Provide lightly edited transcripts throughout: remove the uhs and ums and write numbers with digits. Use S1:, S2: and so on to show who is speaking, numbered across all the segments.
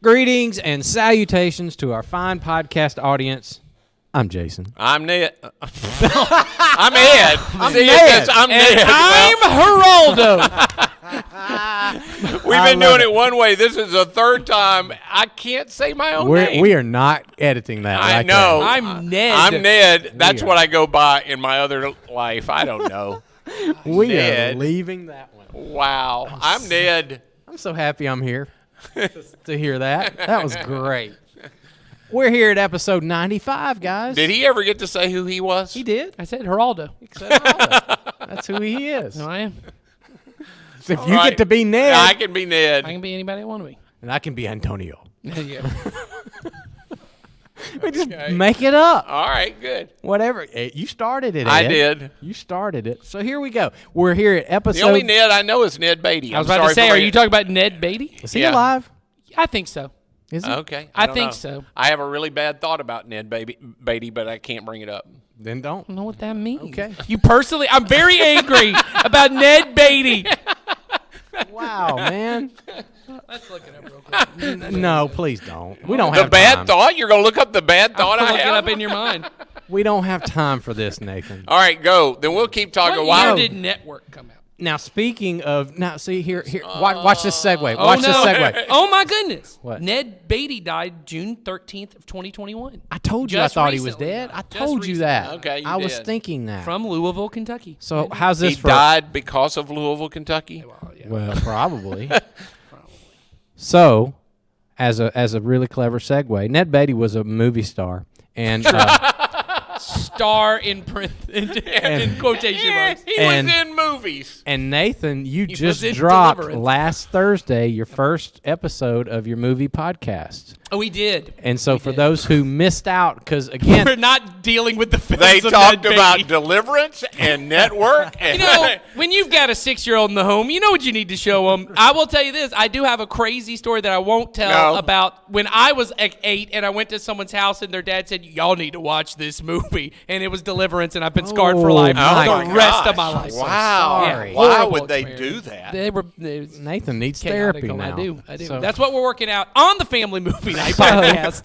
S1: Greetings and salutations to our fine podcast audience. I'm Jason.
S2: I'm Ned. I'm Ed.
S1: I'm Ned.
S2: I'm Ned.
S3: I'm Geraldo.
S2: We've been doing it one way. This is the third time. I can't say my own name.
S1: We are not editing that.
S2: I
S1: like
S2: know.
S1: that.
S3: I'm Ned.
S2: I'm Ned. That's what I go by in my other life. I don't know.
S1: We
S2: Ned.
S1: are leaving that one.
S2: Wow. I'm Ned.
S1: I'm so happy I'm here to hear that. That was great. We're here at episode 95, guys.
S2: Did he ever get to say who he was?
S1: He did.
S3: I said Geraldo.
S1: That's who he is.
S3: No, I am.
S1: If you get to be Ned,
S2: I can be Ned.
S3: I can be anybody I want to be.
S1: and I can be Antonio.
S3: Yeah.
S1: We just make it up.
S2: All right, good.
S1: Whatever. You started it, Ed.
S2: I did.
S1: You started it. So here we go. We're here at episode...
S2: The only Ned I know is Ned Beatty.
S3: I was about to say, are you talking about Ned Beatty?
S1: Is he
S2: Yeah.
S1: alive?
S3: I think so.
S1: Is he?
S2: Okay.
S3: I
S2: don't
S3: think
S2: know.
S3: so.
S2: I have a really bad thought about Ned Beatty, but I can't bring it up.
S1: Then don't.
S3: I don't know what that means.
S1: Okay.
S3: You personally, I'm very angry about Ned Beatty.
S1: Wow, man.
S3: Let's look it up real quick.
S1: No, please don't. We don't
S2: The
S1: have
S2: bad
S1: time.
S2: thought? You're going to look up the bad thought I
S3: Look it
S2: have?
S3: up in your mind.
S1: We don't have time for this, Nathan.
S2: All right, go. Then we'll keep talking.
S3: What year
S2: Wow.
S3: did Network come out?
S1: Now, speaking of... Now, see, here. Watch this segue. Watch this segue.
S3: Oh, my goodness.
S1: What?
S3: Ned Beatty died June 13th of 2021.
S1: I told you
S3: Just
S1: I thought he was
S3: recently
S1: dead.
S3: died.
S1: I
S3: Just
S1: told you
S3: recently
S1: that.
S3: died.
S2: Okay, you
S1: I was
S2: did.
S1: thinking that.
S3: From Louisville, Kentucky.
S1: So, how's this
S2: He
S1: for...
S2: died because of Louisville, Kentucky?
S3: Well, yeah.
S1: Well, probably. So, as a really clever segue, Ned Beatty was a movie star. And...
S3: Star in print in quotation marks.
S2: He
S1: And-
S2: was in movies.
S1: And Nathan, you
S3: was
S1: just
S3: in
S1: dropped
S3: Deliverance.
S1: last Thursday your first episode of your movie podcast.
S3: Oh, we did.
S1: And so for
S3: did.
S1: those who missed out, because again,
S3: We're not dealing with the films
S2: They
S3: of
S2: talked
S3: Ned
S2: about
S3: Beatty.
S2: Deliverance and Network. And
S3: You know, when you've got a 6-year-old in the home, you know what you need to show them. I will tell you this. I do have a crazy story that I won't tell
S2: No.
S3: about when I was 8 and I went to someone's house and their dad said, y'all need to watch this movie. And it was Deliverance, and I've been scarred for
S1: Oh,
S3: life
S1: my
S3: the rest of
S2: gosh.
S3: my life.
S2: Wow.
S1: sorry.
S2: Why
S3: Horrible
S2: would they
S3: experience.
S2: do that?
S3: They were
S1: Nathan needs
S3: chaotic.
S1: therapy now.
S3: I do.
S1: So,
S3: That's what we're working out on the Family Movie Night podcast.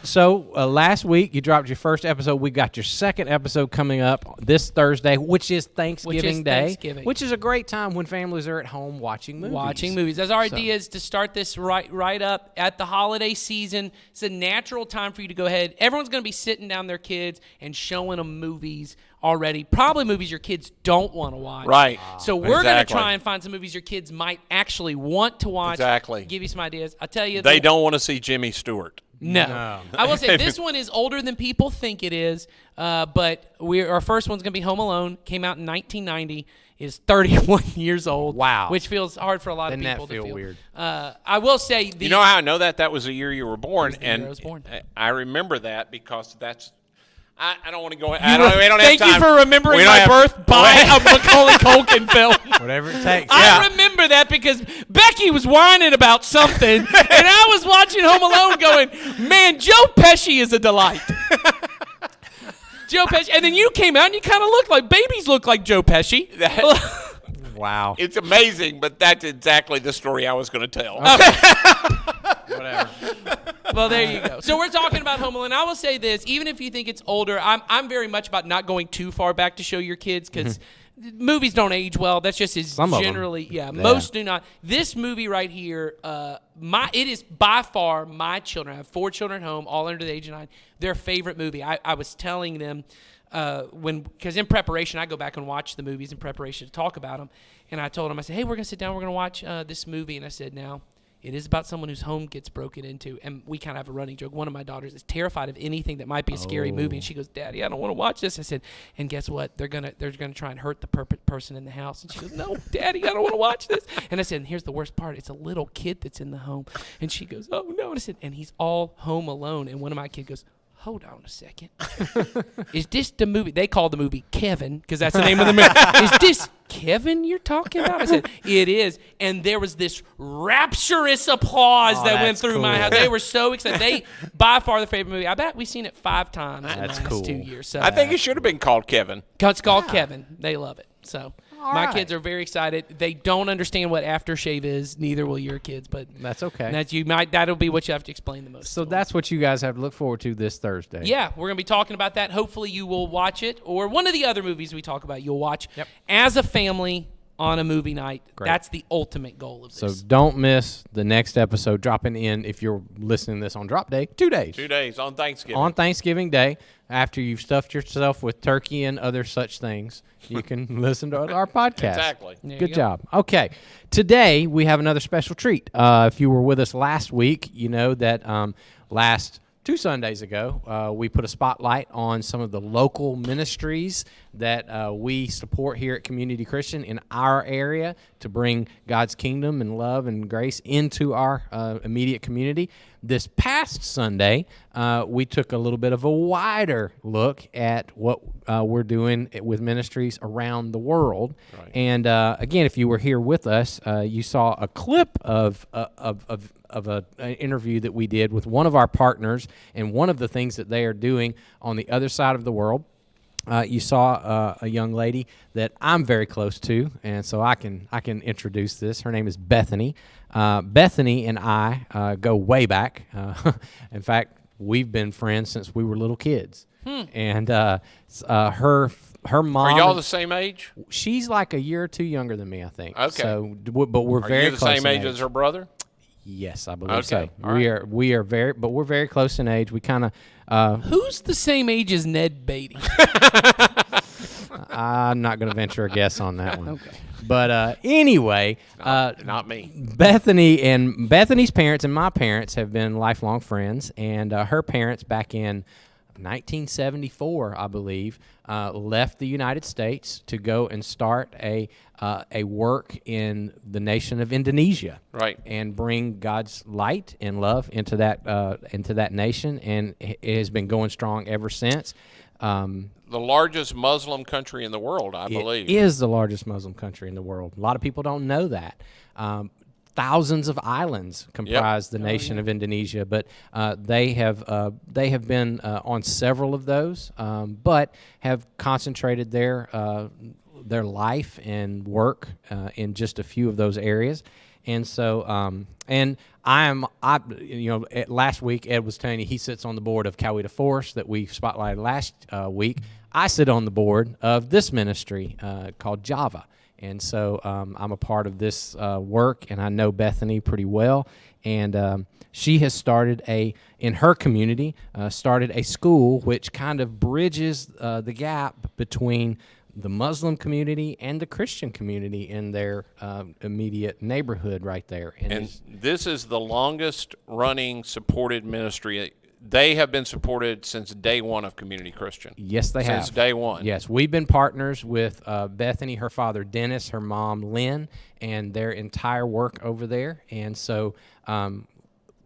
S1: So last week you dropped your first episode. We got your second episode coming up this Thursday, which is Thanksgiving Day,
S3: Thanksgiving.
S1: which is a great time when families are at home watching movies.
S3: That's our idea, is to start this right up at the holiday season. It's a natural time for you to go ahead. Everyone's going to be sitting down their kids and showing them movies already. Probably movies your kids don't want to watch.
S2: Right.
S3: So we're going to
S2: Exactly.
S3: try and find some movies your kids might actually want to watch.
S2: Exactly.
S3: Give you some ideas. I'll tell you.
S2: They don't want to see Jimmy Stewart.
S3: No. I will say this one is older than people think it is, but our first one's going to be Home Alone. Came out in 1990. Is 31 years old.
S1: Wow.
S3: Which feels hard for a lot
S1: Doesn't
S3: of people
S1: that feel
S3: to feel.
S1: weird?
S3: I will say
S2: You know how I know that? That was the year you were born.
S3: was the year
S2: And
S3: I was born.
S2: I remember that because that's... I don't want to go... we don't
S3: Thank
S2: have
S3: you
S2: time.
S3: for remembering
S2: We don't
S3: my
S2: have-
S3: birth by a Macaulay Culkin film.
S1: Whatever it takes.
S3: I remember that because Becky was whining about something, and I was watching Home Alone going, man, Joe Pesci is a delight. Joe Pesci. And then you came out and you kind of looked like, babies look like Joe Pesci.
S1: Wow.
S2: It's amazing, but that's exactly the story I was going to tell.
S1: Whatever.
S3: Well, there you go. So we're talking about Home Alone. I will say this, even if you think it's older, I'm very much about not going too far back to show your kids because movies don't age well. That's just
S1: Some of 'em.
S3: generally, most do not. This movie right here, it is by far my children. I have 4 children at home, all under the age of 9. Their favorite movie. I was telling them because in preparation, I go back and watch the movies in preparation to talk about them. And I told them, I said, hey, we're going to sit down. We're going to watch this movie. And I said, now, it is about someone whose home gets broken into, and we kind of have a running joke. One of my daughters is terrified of anything that might be a scary movie, and she goes, "Daddy, I don't want to watch this." I said, "And guess what? They're gonna try and hurt the person in the house." And she goes, "No, Daddy, I don't want to watch this." And I said, "And here's the worst part: it's a little kid that's in the home." And she goes, "Oh no!" And I said, "And he's all home alone." And one of my kids goes, hold on a second. Is this the movie? They call the movie Kevin because that's the name of the movie. Is this Kevin you're talking about? I said, it is. And there was this rapturous applause that went through my house. They were so excited. They, by far, the favorite movie. I bet we've seen it 5 times in the last 2 years. So
S2: I think it should have been called Kevin.
S3: it's called Kevin. They love it. So My kids are very excited. They don't understand what aftershave is. Neither will your kids, but
S1: that's okay.
S3: That'll be what you have to explain the most.
S1: So that's what you guys have to look forward to this Thursday.
S3: Yeah, we're going to be talking about that. Hopefully you will watch it, or one of the other movies we talk about you'll watch as a family on a movie night.
S1: Great.
S3: That's the ultimate goal of this.
S1: So don't miss the next episode dropping in if you're listening to this on drop day. 2 days.
S2: 2 days on Thanksgiving.
S1: On Thanksgiving Day, after you've stuffed yourself with turkey and other such things, you can listen to our podcast.
S2: Exactly.
S1: Good job. Okay. Today, we have another special treat. If you were with us last week, you know that last 2 Sundays ago, we put a spotlight on some of the local ministries that we support here at Community Christian in our area to bring God's kingdom and love and grace into our immediate community. This past Sunday, we took a little bit of a wider look at what we're doing with ministries around the world.
S2: Right.
S1: And again, if you were here with us, you saw a clip of an interview that we did with one of our partners and one of the things that they are doing on the other side of the world. You saw a young lady that I'm very close to, and so I can introduce this. Her name is Bethany. Bethany and I go way back. In fact, we've been friends since we were little kids. And her mom.
S2: Are y'all the same age?
S1: She's like a year or two younger than me, I think.
S2: Okay.
S1: So, but we're very close.
S2: Are you the same
S1: in
S2: age as her brother?
S1: Yes, I believe
S2: Okay.
S1: so.
S2: All
S1: We are very, but we're very close in age. We kind of.
S3: Who's the same age as Ned Beatty?
S1: I'm not going to venture a guess on that one. Okay. But anyway,
S2: not me.
S1: Bethany's parents and my parents have been lifelong friends, and her parents back in 1974, I believe, left the United States to go and start a work in the nation of Indonesia,
S2: right,
S1: and bring God's light and love into that nation, and it has been going strong ever since.
S2: The largest Muslim country in the world, I believe.
S1: It is the largest Muslim country in the world. A lot of people don't know that. Thousands of islands comprise the nation of Indonesia, but they have been on several of those, but have concentrated their life and work in just a few of those areas. And so, last week Ed was telling you he sits on the board of Coweta Force that we spotlighted last week. I sit on the board of this ministry called Java. And so I'm a part of this work, and I know Bethany pretty well. And she has started in her community, started a school which kind of bridges the gap between the Muslim community and the Christian community in their immediate neighborhood right there.
S2: And this is the longest running supported ministry. They have been supported since day one of Community Christian.
S1: Yes, they have.
S2: Since day one.
S1: Yes, we've been partners with Bethany, her father Dennis, her mom Lynn, and their entire work over there. And so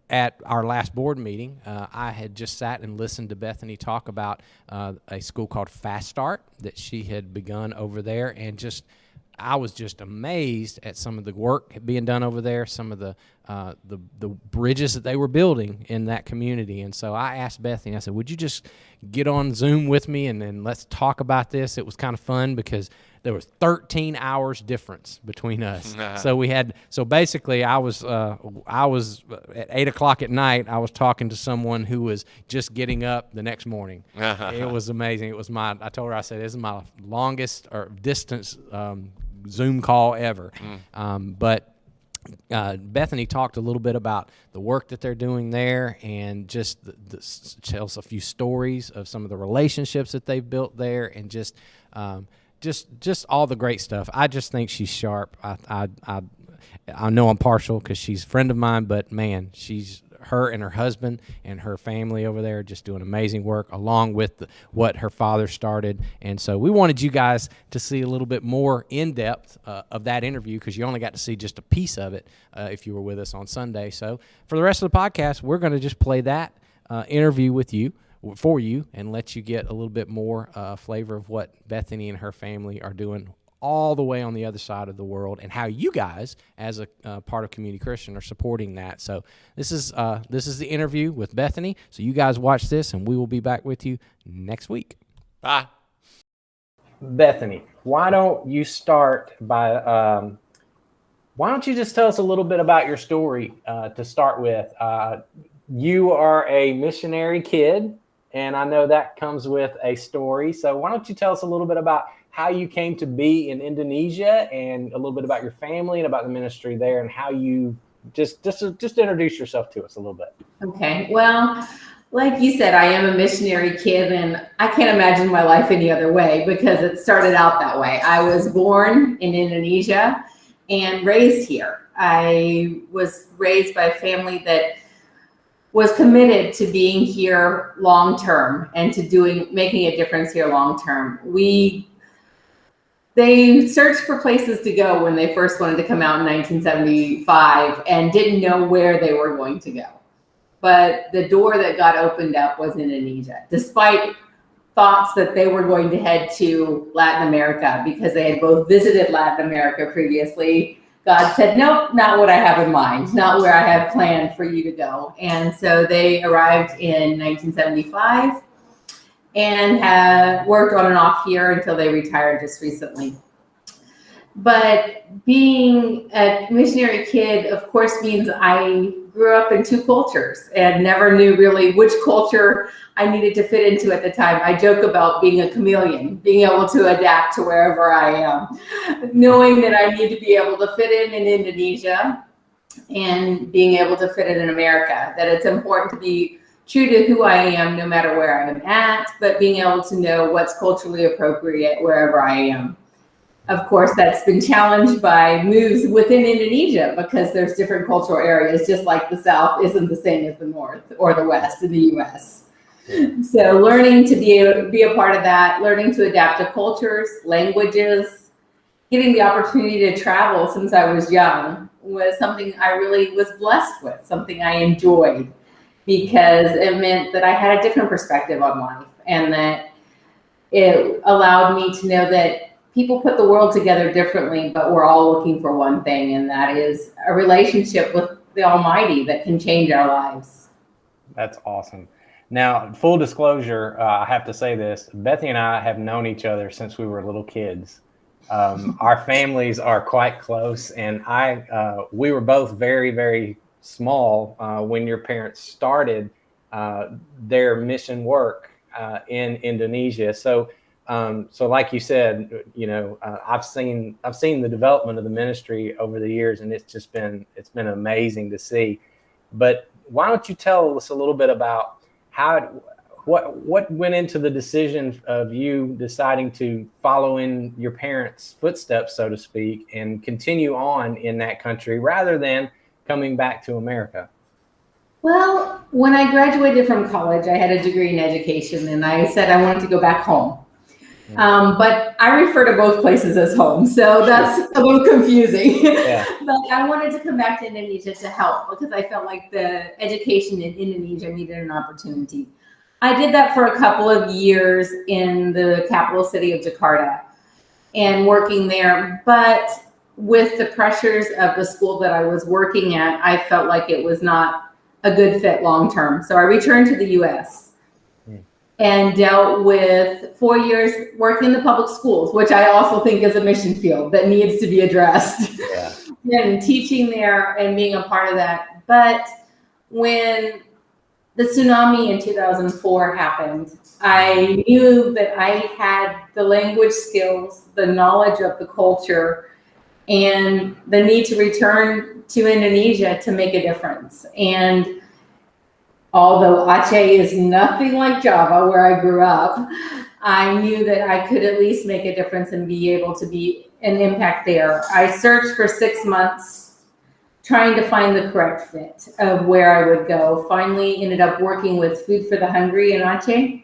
S1: at our last board meeting, I had just sat and listened to Bethany talk about a school called Fast Start that she had begun over there, and I was just amazed at some of the work being done over there, some of the bridges that they were building in that community. And so I asked Bethany, I said, would you just get on Zoom with me and let's talk about this? It was kind of fun because there was 13 hours difference between us. So basically I was at 8 o'clock at night, I was talking to someone who was just getting up the next morning. It was amazing. I told her, I said, this is my longest or distance Zoom call ever. But Bethany talked a little bit about the work that they're doing there, and just tells a few stories of some of the relationships that they've built there, and just all the great stuff. I just think she's sharp. I know I'm partial because she's a friend of mine, but man, her and her husband and her family over there just doing amazing work, along with what her father started. And so we wanted you guys to see a little bit more in depth of that interview, because you only got to see just a piece of it if you were with us on Sunday. So for the rest of the podcast, we're going to just play that interview for you and let you get a little bit more flavor of what Bethany and her family are doing all the way on the other side of the world, and how you guys, as a part of Community Christian, are supporting that. So this is the interview with Bethany. So you guys watch this, and we will be back with you next week.
S2: Bye.
S1: Bethany, why don't you start by, why don't you just tell us a little bit about your story to start with? You are a missionary kid, and I know that comes with a story. So why don't you tell us a little bit about how you came to be in Indonesia, and a little bit about your family and about the ministry there, and how you just introduce yourself to us a little bit.
S4: Okay. Well, like you said, I am a missionary kid, and I can't imagine my life any other way because it started out that way. I was born in Indonesia and raised here. I was raised by a family that was committed to being here long term and to making a difference here long term. They searched for places to go when they first wanted to come out in 1975 and didn't know where they were going to go. But the door that got opened up was Indonesia, despite thoughts that they were going to head to Latin America because they had both visited Latin America previously. God said, nope, not what I have in mind, not where I have planned for you to go. And so they arrived in 1975 and had worked on and off here until they retired just recently. But being a missionary kid, of course, means I grew up in two cultures and never knew really which culture I needed to fit into at the time. I joke about being a chameleon, being able to adapt to wherever I am, knowing that I need to be able to fit in Indonesia and being able to fit in America, that it's important to be true to who I am no matter where I am at, but being able to know what's culturally appropriate wherever I am. Of course, that's been challenged by moves within Indonesia because there's different cultural areas, just like the South isn't the same as the North or the West in the U.S. So learning to be a part of that, learning to adapt to cultures, languages, getting the opportunity to travel since I was young was something I really was blessed with, something I enjoyed because it meant that I had a different perspective on life and that it allowed me to know that people put the world together differently, but we're all looking for one thing, and that is a relationship with the Almighty that can change our lives.
S1: That's awesome. Now, full disclosure, I have to say this. Bethy and I have known each other since we were little kids. Our families are quite close, and we were both very, very small when your parents started their mission work in Indonesia. So like you said, I've seen the development of the ministry over the years, and it's been amazing to see. But why don't you tell us a little bit about what went into the decision of you deciding to follow in your parents' footsteps, so to speak, and continue on in that country rather than coming back to America?
S4: Well, when I graduated from college, I had a degree in education, and I said I wanted to go back home. But I refer to both places as home, so that's a little confusing. Yeah. But I wanted to come back to Indonesia to help because I felt like the education in Indonesia needed an opportunity. I did that for a couple of years in the capital city of Jakarta and working there. But with the pressures of the school that I was working at, I felt like it was not a good fit long term. So I returned to the U.S. and dealt with 4 years working in the public schools, which I also think is a mission field that needs to be addressed. Yeah. And teaching there and being a part of that. But when the tsunami in 2004 happened, I knew that I had the language skills, the knowledge of the culture, and the need to return to Indonesia to make a difference. And although Aceh is nothing like Java, where I grew up, I knew that I could at least make a difference and be able to be an impact there. I searched for 6 months trying to find the correct fit of where I would go. Finally ended up working with Food for the Hungry in Aceh.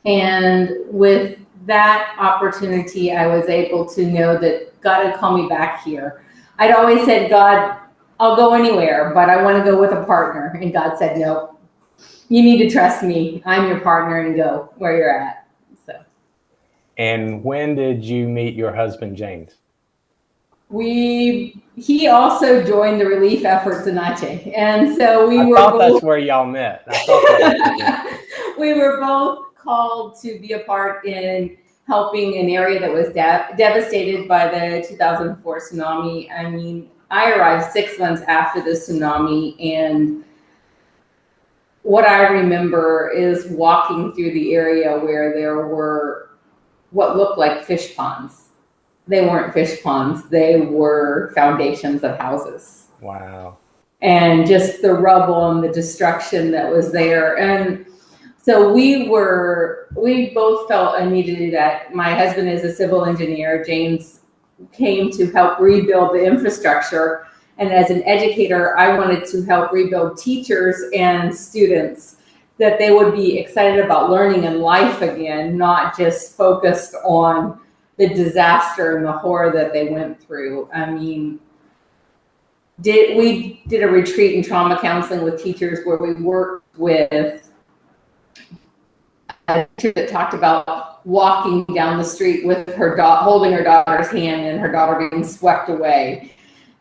S4: And with that opportunity, I was able to know that God had called me back here. I'd always said, God, I'll go anywhere, but I want to go with a partner. And God said, no, you need to trust me. I'm your partner and go where you're at. So.
S1: And when did you meet your husband, James?
S4: He also joined the relief efforts in Aceh. And so
S1: I thought that's where y'all met.
S4: We were both called to be a part in helping an area that was devastated by the 2004 tsunami. I mean, I arrived 6 months after the tsunami, and what I remember is walking through the area where there were what looked like fish ponds. They weren't fish ponds, they were foundations of houses.
S1: Wow.
S4: And just the rubble and the destruction that was there. And so we both felt a need to do that. My husband is a civil engineer. James came to help rebuild the infrastructure. And as an educator, I wanted to help rebuild teachers and students, that they would be excited about learning and life again, not just focused on the disaster and the horror that they went through. I mean, we did a retreat in trauma counseling with teachers where we worked with a teacher that talked about walking down the street with her holding her daughter's hand and her daughter being swept away.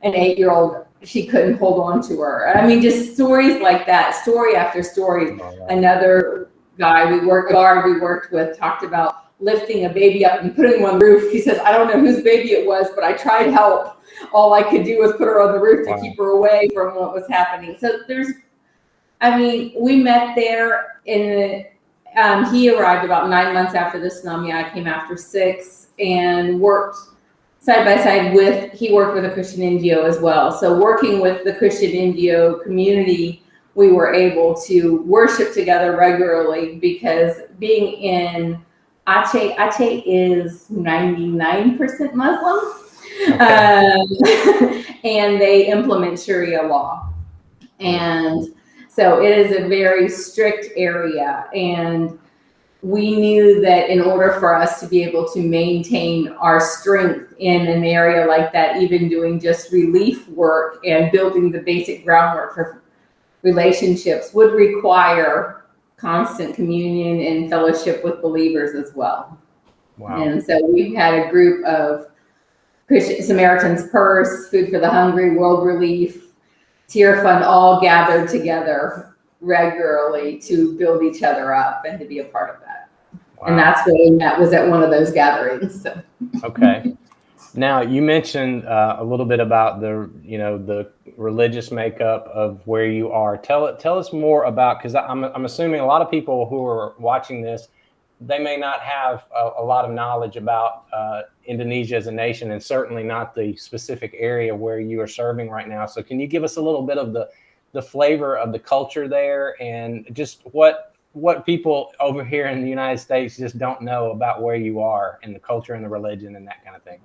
S4: An 8-year-old, she couldn't hold on to her. I mean, just stories like that, story after story. Another guy we worked with talked about lifting a baby up and putting him on the roof. He says, I don't know whose baby it was, but I tried help. All I could do was put her on the roof to keep her away from what was happening. So we met there he arrived about 9 months after the tsunami. I came after 6 and worked side by side he worked with a Christian NGO as well. So working with the Christian NGO community, we were able to worship together regularly, because being in Aceh is 99% Muslim. Okay. And they implement Sharia law. And so it is a very strict area. And we knew that in order for us to be able to maintain our strength in an area like that, even doing just relief work and building the basic groundwork for relationships, would require constant communion and fellowship with believers as well. Wow. And so we had a group of Christian Samaritan's Purse, Food for the Hungry, World Relief, Tear Fund, all gathered together regularly to build each other up and to be a part of that. Wow. And that's where we met, was at one of those gatherings. So. Okay.
S1: Now, you mentioned a little bit about the religious makeup of where you are. Tell us more about, because I'm assuming a lot of people who are watching this, they may not have a lot of knowledge about Indonesia as a nation, and certainly not the specific area where you are serving right now. So can you give us a little bit of the flavor of the culture there, and just what people over here in the United States just don't know about where you are and the culture and the religion and that kind of thing?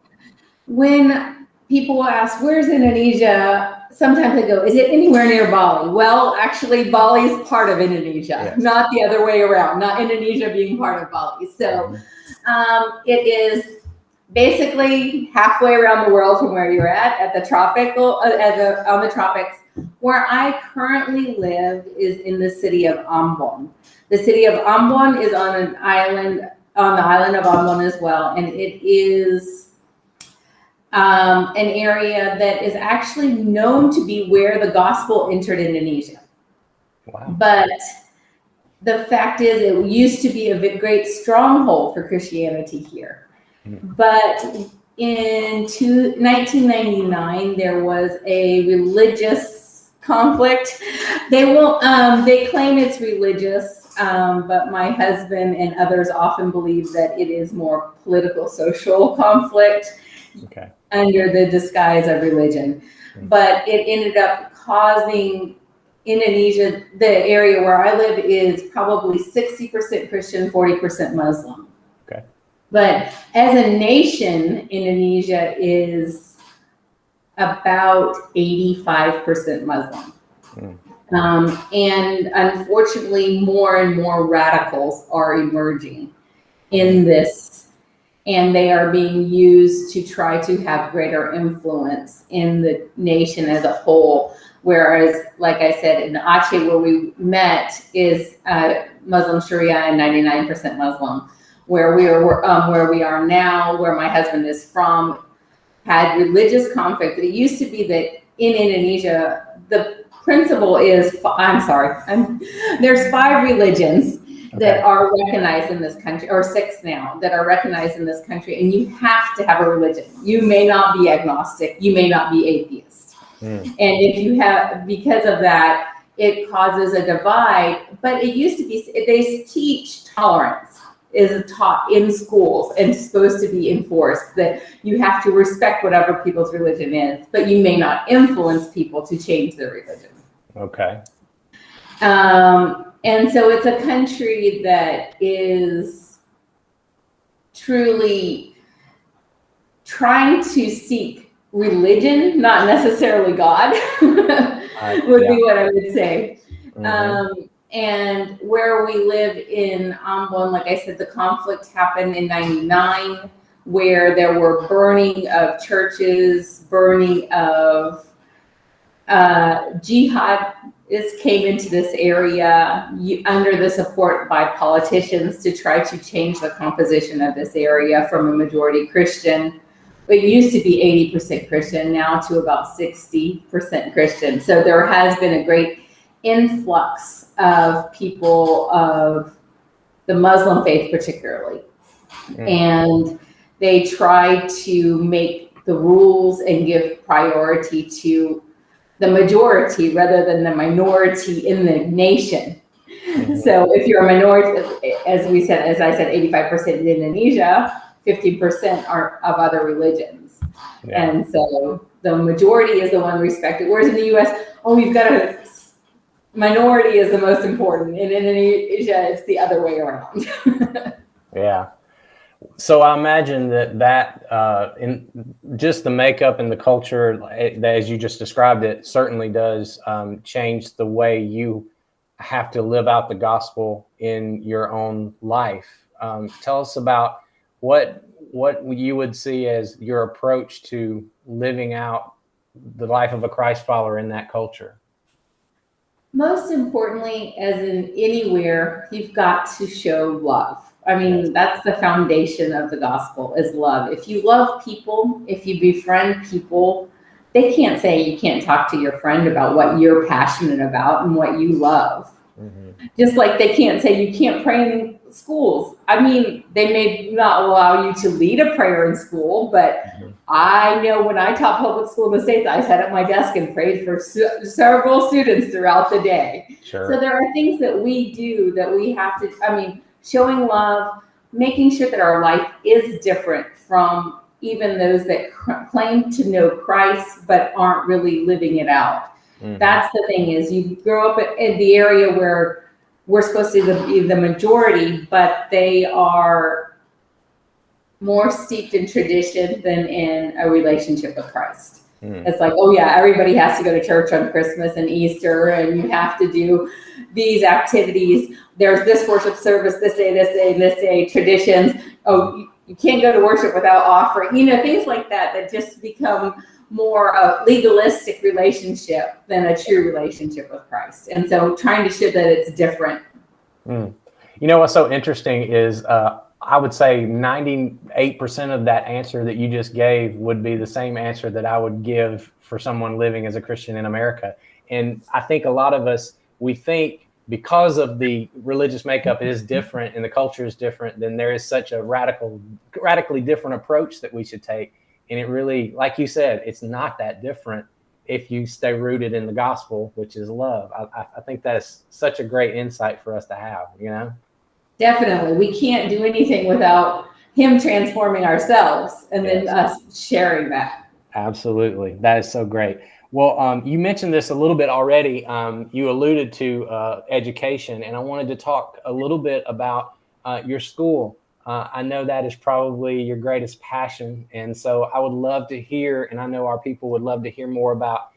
S4: When people ask, where's Indonesia? Sometimes they go, is it anywhere near Bali? Well, actually, Bali is part of Indonesia, yes. Not the other way around, not Indonesia being part of Bali. So it is basically halfway around the world from where you're at the on the tropics. Where I currently live is in the city of Ambon. The city of Ambon is on the island of Ambon as well, and it is an area that is actually known to be where the gospel entered Indonesia. Wow. But the fact is, it used to be a great stronghold for Christianity here. Mm. But in 1999, there was a religious conflict. They claim it's religious, but my husband and others often believe that it is more political, social conflict. Okay. Under the disguise of religion. But it ended up causing Indonesia, the area where I live is probably 60% Christian, 40% Muslim. Okay. But as a nation, Indonesia is about 85% Muslim. And unfortunately, more and more radicals are emerging in this, and they are being used to try to have greater influence in the nation as a whole. Whereas, like I said, in Aceh, where we met, is Muslim Sharia and 99% Muslim. Where we are now, where my husband is from, had religious conflict. It used to be that in Indonesia, the principle is, there's 5 religions. that are recognized in this country, or 6 now that are recognized in this country, and you have to have a religion. You may not be agnostic, you may not be atheist. And if you have, because of that, it causes a divide. But it used to be, they teach tolerance is taught in schools and supposed to be enforced, that you have to respect whatever people's religion is, but you may not influence people to change their religion.
S5: Okay.
S4: And so it's a country that is truly trying to seek religion, not necessarily God, would be what I would say. And where we live in Ambon, like I said, the conflict happened in 99, where there were burning of churches, burning of jihadists came into this area under the support by politicians to try to change the composition of this area from a majority Christian. It used to be 80% Christian, now to about 60% Christian. So there has been a great influx of people of the Muslim faith particularly. And they try to make the rules and give priority to the majority rather than the minority in the nation. So if you're a minority, as I said, 85% in Indonesia, 50% are of other religions. And so the majority is the one respected. Whereas in the US, we've got a minority is the most important. In Indonesia, it's the other way around.
S5: Yeah. So I imagine that in just the makeup and the culture, as you just described it, certainly does change the way you have to live out the gospel in your own life. Tell us about what you would see as your approach to living out the life of a Christ follower in that culture.
S4: Most importantly, as in anywhere, you've got to show love. I mean, that's the foundation of the gospel, is love. If you love people, if you befriend people, they can't say you can't talk to your friend about what you're passionate about and what you love. Just like they can't say you can't pray in schools. I mean, they may not allow you to lead a prayer in school, but I know when I taught public school in the States, I sat at my desk and prayed for several students throughout the day. So there are things that we do that we have to, showing love, making sure that our life is different from even those that claim to know Christ but aren't really living it out. That's the thing, is you grow up in the area where we're supposed to be the majority, but they are more steeped in tradition than in a relationship with Christ. It's like, everybody has to go to church on Christmas and Easter, and you have to do these activities. There's this worship service this day, this day, this day, traditions. You can't go to worship without offering, things like that just become more a legalistic relationship than a true relationship with Christ. And so trying to show that it's different.
S5: What's so interesting is I would say 98% of that answer that you just gave would be the same answer that I would give for someone living as a Christian in America. And I think a lot of us, we think because of the religious makeup is different and the culture is different, then there is such a radically different approach that we should take. And it really, like you said, it's not that different if you stay rooted in the gospel, which is love. I think that's such a great insight for us to have,
S4: Definitely. We can't do anything without him transforming ourselves and then us sharing that.
S5: Absolutely. That is so great. Well, you mentioned this a little bit already. You alluded to education, and I wanted to talk a little bit about your school. I know that is probably your greatest passion. And so I would love to hear, and I know our people would love to hear more about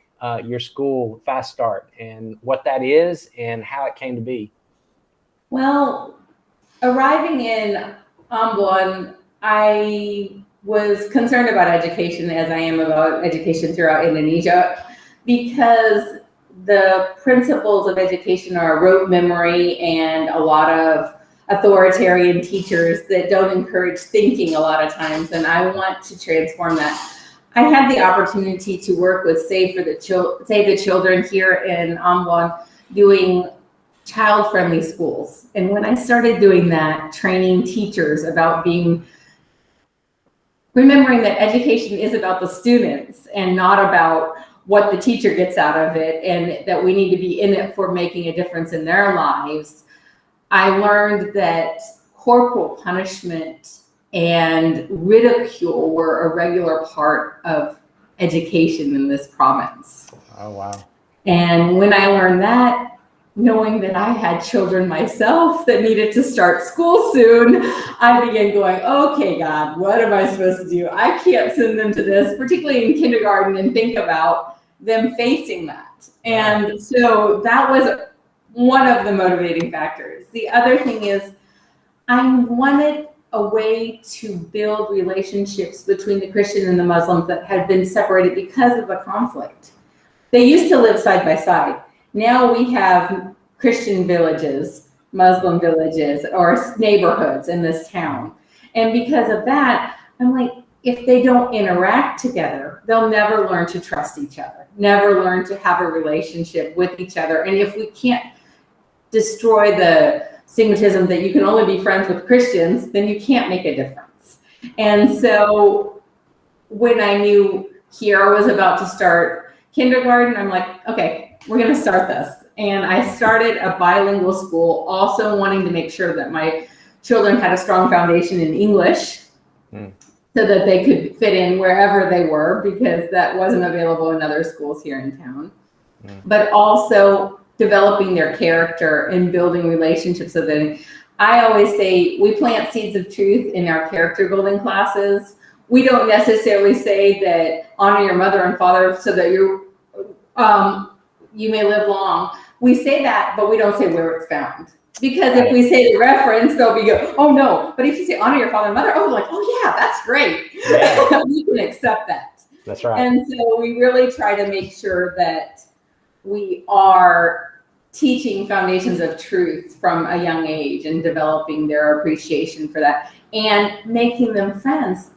S5: your school, Fast Start, and what that is and how it came to be.
S4: Well, arriving in Ambon, I was concerned about education, as I am about education throughout Indonesia, because the principles of education are rote memory and a lot of authoritarian teachers that don't encourage thinking a lot of times, and I want to transform that. I had the opportunity to work with Save the Children here in Ambon, doing child-friendly schools. And when I started doing that, training teachers about remembering that education is about the students and not about what the teacher gets out of it, and that we need to be in it for making a difference in their lives, I learned that corporal punishment and ridicule were a regular part of education in this province.
S5: Oh, wow.
S4: And when I learned that, knowing that I had children myself that needed to start school soon, I began going, okay, God, what am I supposed to do? I can't send them to this, particularly in kindergarten, and think about them facing that. And so that was one of the motivating factors. The other thing is I wanted a way to build relationships between the Christian and the Muslims that had been separated because of the conflict. They used to live side by side. Now we have Christian villages, Muslim villages, or neighborhoods in this town. And because of that, I'm like, if they don't interact together, they'll never learn to trust each other, never learn to have a relationship with each other. And if we can't destroy the stigmatism that you can only be friends with Christians, then you can't make a difference. And so when I knew Kiara was about to start kindergarten, I'm like, okay, we're going to start this. And I started a bilingual school, also wanting to make sure that my children had a strong foundation in English so that they could fit in wherever they were, because that wasn't available in other schools here in town. But also developing their character and building relationships. So that I always say we plant seeds of truth in our character building classes. We don't necessarily say that honor your mother and father so that you may live long. We say that, but we don't say where it's found. Because if we say the reference, they'll be go, oh no. But if you say honor your father and mother, oh, like, oh yeah, that's great. Yeah. We can accept that.
S5: That's right.
S4: And so we really try to make sure that we are teaching foundations of truth from a young age and developing their appreciation for that and making them friends.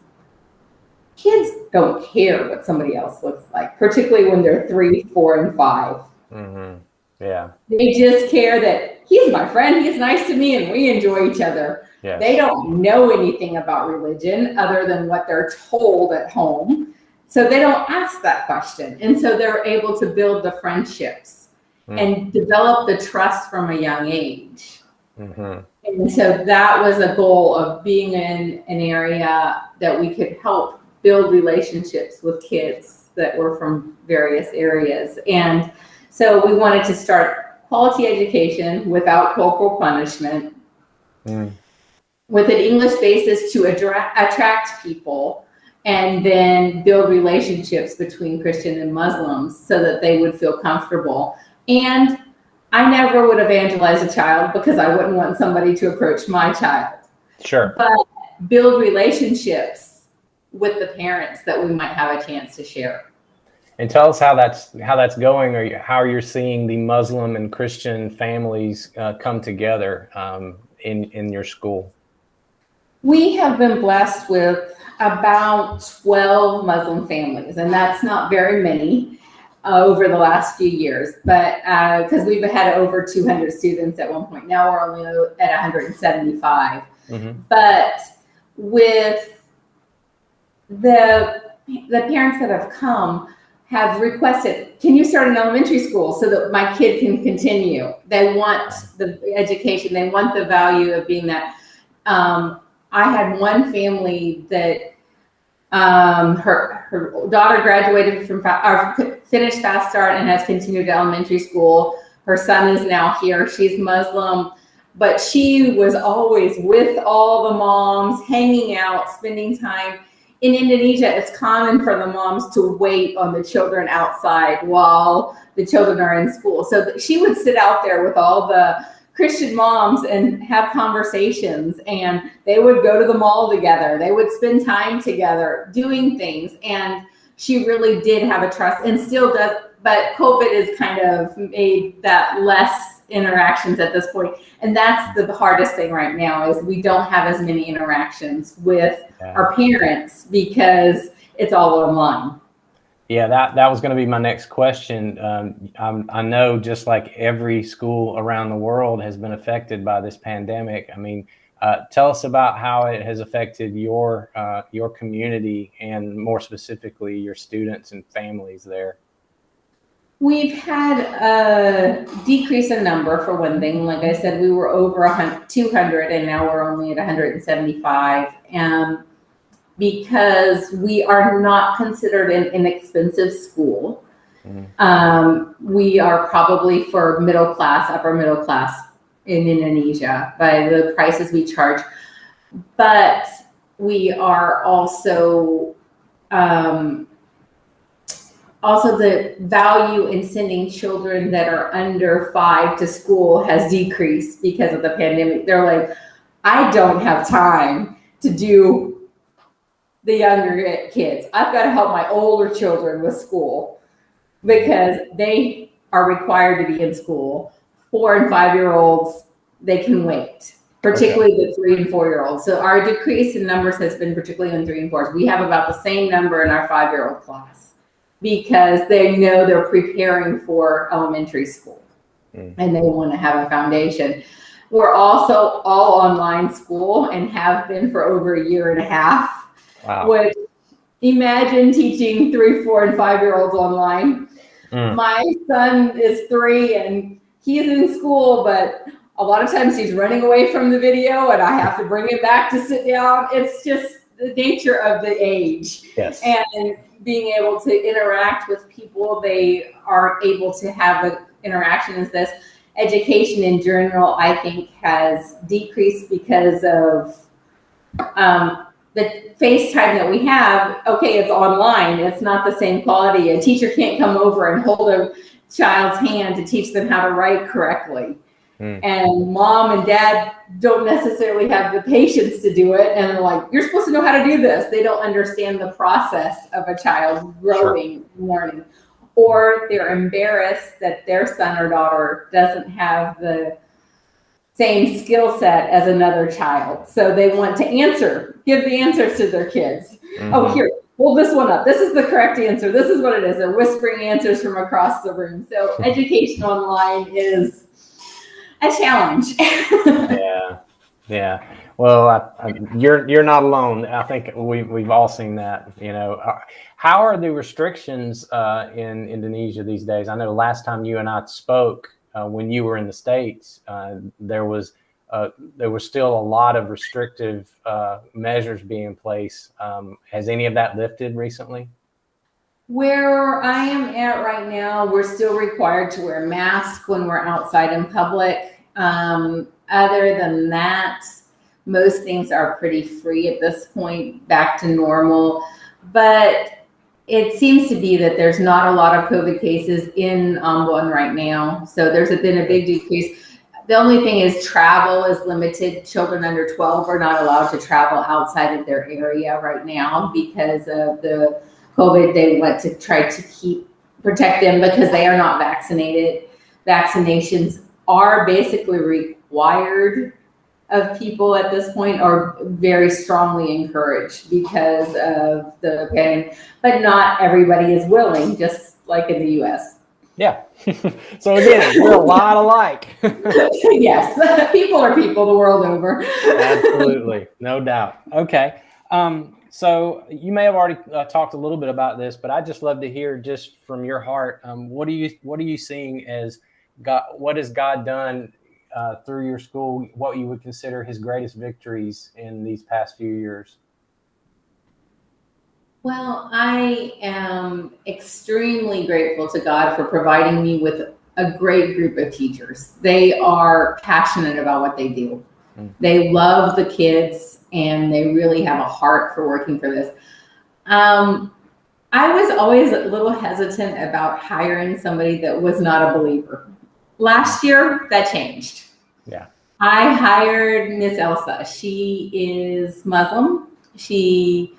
S4: Kids don't care what somebody else looks like, particularly when they're 3, 4, and 5.
S5: Mm-hmm. Yeah.
S4: They just care that he's my friend, he's nice to me, and we enjoy each other. Yes. They don't know anything about religion other than what they're told at home. So they don't ask that question. And so they're able to build the friendships and develop the trust from a young age. Mm-hmm. And so that was a goal of being in an area that we could help build relationships with kids that were from various areas. And so we wanted to start quality education without corporal punishment, with an English basis to attract people, and then build relationships between Christian and Muslims so that they would feel comfortable. And I never would evangelize a child because I wouldn't want somebody to approach my child.
S5: Sure.
S4: But build relationships with the parents that we might have a chance to share.
S5: And tell us how that's going, or how you're seeing the Muslim and Christian families come together in your school.
S4: We have been blessed with about 12 Muslim families, and that's not very many over the last few years, but because we've had over 200 students at one point. Now we're only at 175. Mm-hmm. But with the parents that have come, have requested, can you start an elementary school so that my kid can continue? They want the education. They want the value of being that. I had one family that her daughter graduated from finished Fast Start and has continued to elementary school. Her son is now here. She's Muslim, but she was always with all the moms, hanging out, spending time. In Indonesia, it's common for the moms to wait on the children outside while the children are in school. So she would sit out there with all the Christian moms and have conversations, and they would go to the mall together. They would spend time together doing things. And she really did have a trust, and still does. But COVID has kind of made that less interactions at this point. And that's the hardest thing right now, is we don't have as many interactions with our parents because it's all online.
S5: Yeah, that was going to be my next question. I know just like every school around the world has been affected by this pandemic. I mean, tell us about how it has affected your community and more specifically your students and families there.
S4: We've had a decrease in number for one thing. Like I said, we were over 200 and now we're only at 175. Because we are not considered an inexpensive school. We are probably for middle class, upper middle class in Indonesia by the prices we charge. But we are also the value in sending children that are under 5 to school has decreased because of the pandemic. They're like, I don't have time to do the younger kids. I've got to help my older children with school because they are required to be in school. 4 and 5-year-olds, they can wait, particularly the 3 and 4-year-olds. So our decrease in numbers has been particularly in 3 and 4s. We have about the same number in our 5-year-old class because they know they're preparing for elementary school and they want to have a foundation. We're also all online school and have been for over a year and a half.
S5: Wow.
S4: Which, imagine teaching 3, 4, and 5-year-olds online. My son is 3 and he's in school, but a lot of times he's running away from the video and I have to bring him back to sit down. It's just the nature of the age.
S5: Yes.
S4: And being able to interact with people, they are able to have an interaction as this. Education in general, I think, has decreased because of the FaceTime that we have. Okay, it's online. It's not the same quality. A teacher can't come over and hold a child's hand to teach them how to write correctly. And mom and dad don't necessarily have the patience to do it. And they're like, you're supposed to know how to do this. They don't understand the process of a child growing, learning. Or they're embarrassed that their son or daughter doesn't have the same skill set as another child. So they want to give the answers to their kids. Oh, here, hold this one up. This is the correct answer. This is what it is. They're whispering answers from across the room. So education online is a challenge.
S5: Yeah. Well, you're not alone. I think we've all seen that. You know, how are the restrictions in Indonesia these days? I know last time you and I spoke, when you were in the States, there was still a lot of restrictive measures being in place. Has any of that lifted recently?
S4: Where I am at right now, we're still required to wear masks when we're outside in public. Other than that, most things are pretty free at this point, back to normal. But it seems to be that there's not a lot of COVID cases in Ambon right now. So there's been a big decrease. The only thing is travel is limited. Children under 12 are not allowed to travel outside of their area right now because of the COVID. They want to try to protect them because they are not vaccinated. Vaccinations are basically required of people at this point, or very strongly encouraged because of the pandemic, but not everybody is willing, just like in the US.
S5: Yeah. So again, we're a lot alike.
S4: Yes, people are people the world over.
S5: Absolutely, no doubt. Okay. So you may have already talked a little bit about this, but I'd just love to hear just from your heart. What are you seeing as God? What has God done through your school? What you would consider His greatest victories in these past few years?
S4: Well, I am extremely grateful to God for providing me with a great group of teachers. They are passionate about what they do. They love the kids and they really have a heart for working for this. I was always a little hesitant about hiring somebody that was not a believer. Last year, that changed.
S5: Yeah.
S4: I hired Miss Elsa. She is Muslim. She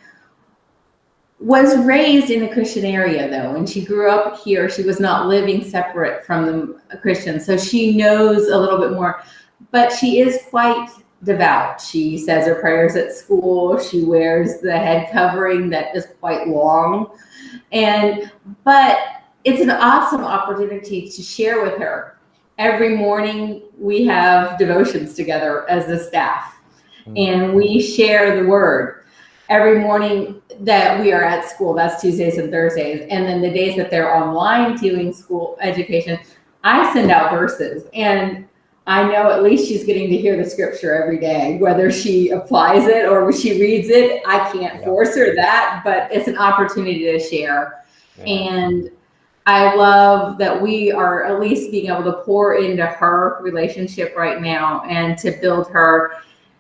S4: was raised in a Christian area, though, and she grew up here. She was not living separate from the Christians, so she knows a little bit more. But she is quite devout. She says her prayers at school. She wears the head covering that is quite long. But it's an awesome opportunity to share with her. Every morning we have devotions together as a staff, and we share the word. Every morning that we are at school, that's Tuesdays and Thursdays, and then the days that they're online doing school education, I send out verses, and I know at least she's getting to hear the scripture every day, whether she applies it or she reads it. I can't force her that, but it's an opportunity to share. And I love that we are at least being able to pour into her relationship right now and to build her.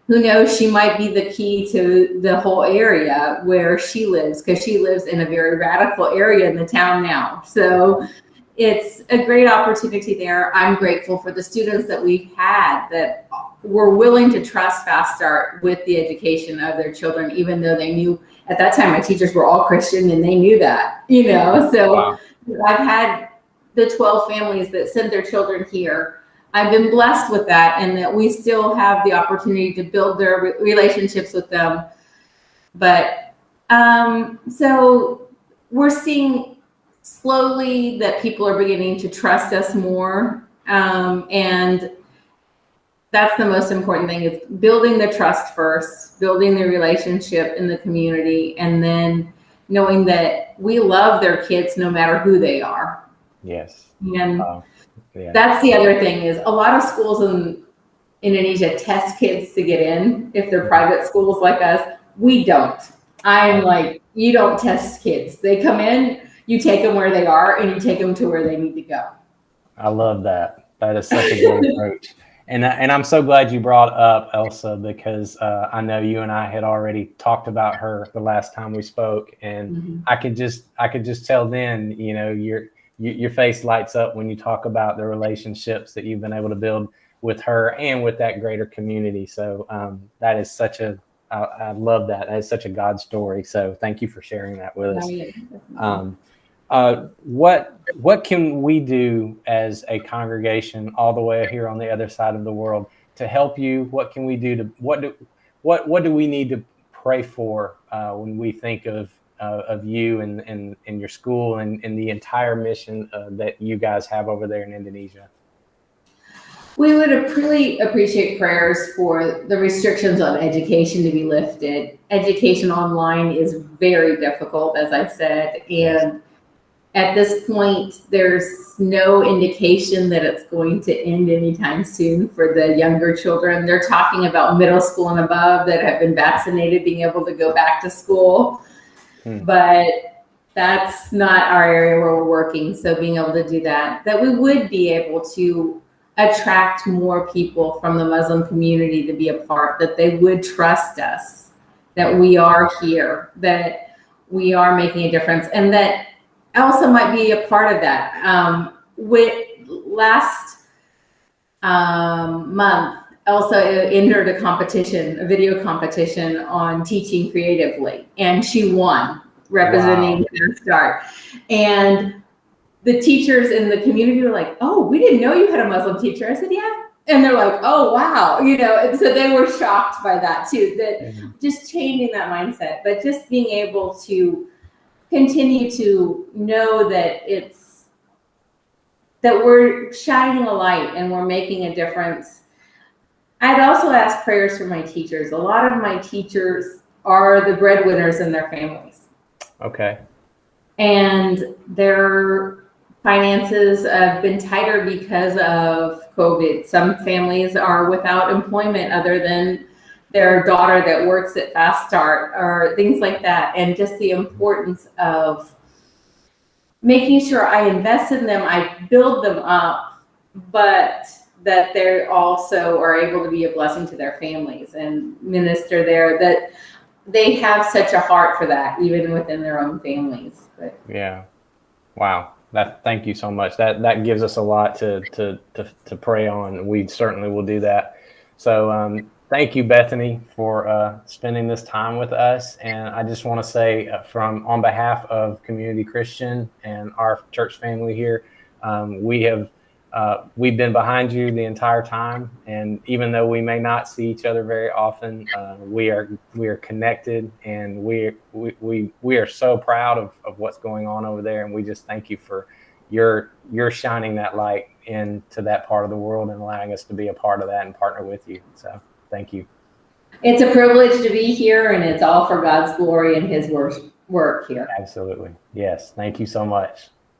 S4: Who knows, she might be the key to the whole area where she lives, because she lives in a very radical area in the town now. So it's a great opportunity there. I'm grateful for the students that we've had that were willing to trust Fast Start with the education of their children, even though they knew at that time my teachers were all Christian and they knew that, So wow. I've had the 12 families that sent their children here. I've been blessed with that, and that we still have the opportunity to build their relationships with them. But so we're seeing slowly that people are beginning to trust us more. And that's the most important thing, is building the trust first, building the relationship in the community, and then knowing that we love their kids no matter who they are.
S5: Yes.
S4: And that's the other thing, is a lot of schools in Indonesia test kids to get in if they're private schools like us. We don't. I'm like, you don't test kids. They come in, you take them where they are, and you take them to where they need to go.
S5: I love that. That is such a great approach. And I'm so glad you brought up Elsa, because I know you and I had already talked about her the last time we spoke, and I could just tell then, your face lights up when you talk about the relationships that you've been able to build with her and with that greater community. So that is I love that. That is such a God story. So thank you for sharing that with us. What can we do as a congregation all the way here on the other side of the world to help you? What can we do what do we need to pray for when we think of you and your school and the entire mission that you guys have over there in Indonesia?
S4: We would really appreciate prayers for the restrictions on education to be lifted. Education online is very difficult, as I said, and at this point, there's no indication that it's going to end anytime soon for the younger children. They're talking about middle school and above that have been vaccinated being able to go back to school. But that's not our area where we're working. So being able to do that we would be able to attract more people from the Muslim community to be a part, that they would trust us, that we are here, that we are making a difference, and that Elsa might be a part of that. With last month, Elsa entered a video competition on teaching creatively, and she won, representing Fast Start. And the teachers in the community were like, "Oh, we didn't know you had a Muslim teacher." I said, "Yeah." And they're like, "Oh, wow." And so they were shocked by that too, that just changing that mindset, but just being able to continue to know that that we're shining a light and we're making a difference. I'd also ask prayers for my teachers. A lot of my teachers are the breadwinners in their families.
S5: Okay.
S4: And their finances have been tighter because of COVID. Some families are without employment other than their daughter that works at Fast Start or things like that. And just the importance of making sure I invest in them, I build them up, but that they also are able to be a blessing to their families and minister there, that they have such a heart for that, even within their own families. But
S5: yeah. Wow. Thank you so much. That gives us a lot to pray on. We certainly will do that. So thank you, Bethany, for spending this time with us. And I just want to say on behalf of Community Christian and our church family here, we have we've been behind you the entire time, and even though we may not see each other very often, we are connected, and we are so proud of what's going on over there, and we just thank you for your shining that light into that part of the world and allowing us to be a part of that and partner with you. So thank you.
S4: It's a privilege to be here, and it's all for God's glory and His work here.
S5: Absolutely. Yes. Thank you so much.